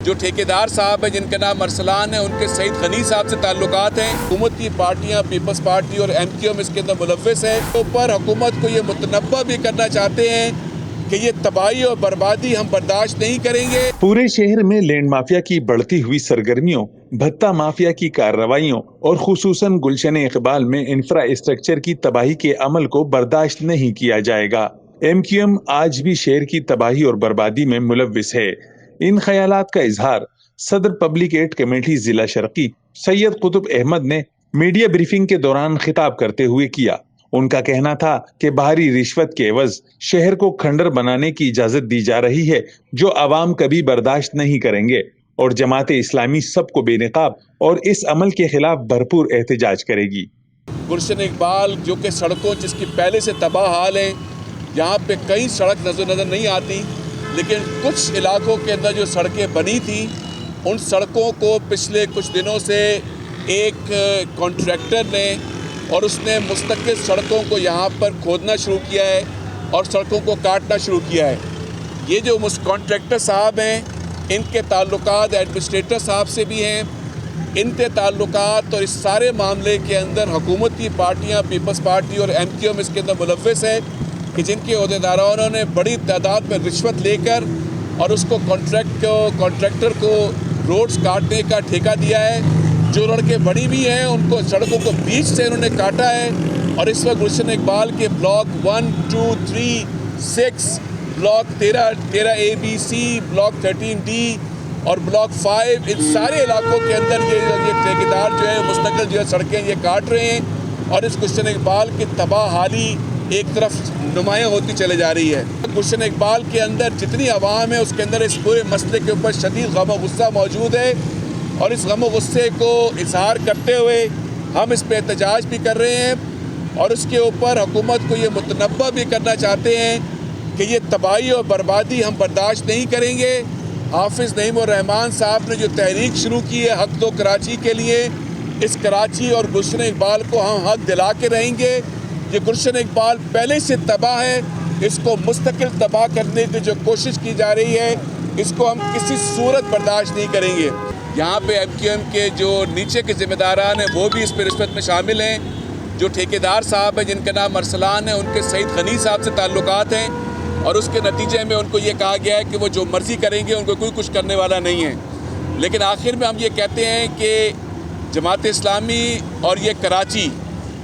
جو ٹھیکیدار صاحب ہیں جن کا نام ارسلان ہے، ان کے سعید غنی صاحب سے تعلقات ہیں۔ حکومت کی پارٹیاں پیپلز پارٹی اور ایم کیو ایم اس کے اندر ملوث ہے۔ اوپر حکومت کو یہ متنبہ بھی کرنا چاہتے ہیں کہ یہ تباہی اور بربادی ہم برداشت نہیں کریں گے۔ پورے شہر میں لینڈ مافیا کی بڑھتی ہوئی سرگرمیوں، بھتہ مافیا کی کارروائیوں اور خصوصاً گلشن اقبال میں انفراسٹرکچر کی تباہی کے عمل کو برداشت نہیں کیا جائے گا۔ ایم کیو ایم آج بھی شہر کی تباہی اور بربادی میں ملوث ہے۔ ان خیالات کا اظہار صدر پبلک ایڈ کمیٹی ضلع شرقی سید قطب احمد نے میڈیا بریفنگ کے دوران خطاب کرتے ہوئے کیا۔ ان کا کہنا تھا کہ باہری رشوت کے عوض شہر کو کھنڈر بنانے کی اجازت دی جا رہی ہے، جو عوام کبھی برداشت نہیں کریں گے، اور جماعت اسلامی سب کو بے نقاب اور اس عمل کے خلاف بھرپور احتجاج کرے گی۔ گلشن اقبال جو کہ سڑکوں جس کی پہلے سے تباہ حال ہے، یہاں پہ کئی سڑک نظر نہیں آتی، لیکن کچھ علاقوں کے اندر جو سڑکیں بنی تھیں ان سڑکوں کو پچھلے کچھ دنوں سے ایک کانٹریکٹر نے اور اس نے مستقل سڑکوں کو یہاں پر کھودنا شروع کیا ہے اور سڑکوں کو کاٹنا شروع کیا ہے۔ یہ جو کانٹریکٹر صاحب ہیں ان کے تعلقات ایڈمنسٹریٹر صاحب سے بھی ہیں، ان کے تعلقات اور اس سارے معاملے کے اندر حکومت کی پارٹیاں پیپلز پارٹی اور ایم کیو ایم اس کے اندر ملوث ہے کہ جن کے عہدیداروں نے بڑی تعداد میں رشوت لے کر اور اس کو کانٹریکٹر کو روڈز کاٹنے کا ٹھیکہ دیا ہے۔ جو لڑکے بڑی بھی ہیں ان کو سڑکوں کو بیچ سے انہوں نے کاٹا ہے، اور اس وقت گلشن اقبال کے بلاک 1، 2، 3، 6، بلاک 13 اے بی سی، بلاک 13D اور بلاک 5، ان سارے علاقوں کے اندر یہ ٹھیکیدار جو ہے مستقل جو ہے سڑکیں یہ کاٹ رہے ہیں، اور اس گلشن اقبال کی تباہ حالی ایک طرف نمایاں ہوتی چلے جا رہی ہے۔ گلشن اقبال کے اندر جتنی عوام ہے اس کے اندر اس پورے مسئلے کے اوپر شدید غم و غصہ موجود ہے، اور اس غم و غصے کو اظہار کرتے ہوئے ہم اس پہ احتجاج بھی کر رہے ہیں، اور اس کے اوپر حکومت کو یہ متنبہ بھی کرنا چاہتے ہیں کہ یہ تباہی اور بربادی ہم برداشت نہیں کریں گے۔ حافظ نعیم الرحمن صاحب نے جو تحریک شروع کی ہے حق دو کراچی کے لیے، اس کراچی اور گلشن اقبال کو ہم حق دلا کے رہیں گے۔ یہ گلشن اقبال پہلے سے تباہ ہے، اس کو مستقل تباہ کرنے کی جو کوشش کی جا رہی ہے اس کو ہم کسی صورت برداشت نہیں کریں گے۔ یہاں پہ ایم کیو ایم کے جو نیچے کے ذمہ داران ہیں وہ بھی اس پہ رشوت میں شامل ہیں۔ جو ٹھیکیدار صاحب ہیں جن کا نام ارسلان ہے، ان کے سعید غنی صاحب سے تعلقات ہیں، اور اس کے نتیجے میں ان کو یہ کہا گیا ہے کہ وہ جو مرضی کریں گے، ان کو کوئی کچھ کرنے والا نہیں ہے۔ لیکن آخر میں ہم یہ کہتے ہیں کہ جماعت اسلامی اور یہ کراچی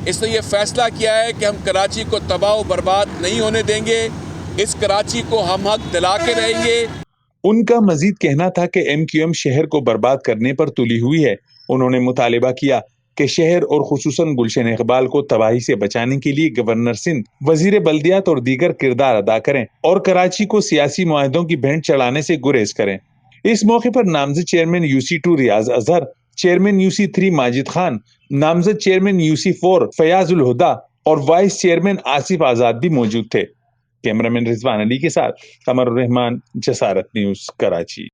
اس نے یہ فیصلہ کیا ہے کہ ہم کراچی کو تباہ و برباد نہیں ہونے دیں گے، اس کراچی کو ہم حق دلا کے رہیں گے۔ ان کا مزید کہنا تھا کہ ایم کیو ایم شہر کو برباد کرنے پر تلی ہوئی ہے۔ انہوں نے مطالبہ کیا کہ شہر اور خصوصاً گلشن اقبال کو تباہی سے بچانے کے لیے گورنر سندھ، وزیر بلدیات اور دیگر کردار ادا کریں، اور کراچی کو سیاسی معاہدوں کی بھینٹ چڑھانے سے گریز کریں۔ اس موقع پر نامزد چیئرمین UC2 ریاض اظہر، چیئرمین UC3 ماجد خان، نامزد چیئرمین UC4 فیاض الہدا اور وائس چیئرمین آصف آزاد بھی موجود تھے۔ کیمرامین رضوان علی کے ساتھ قمر الرحمان، جسارت نیوز، کراچی۔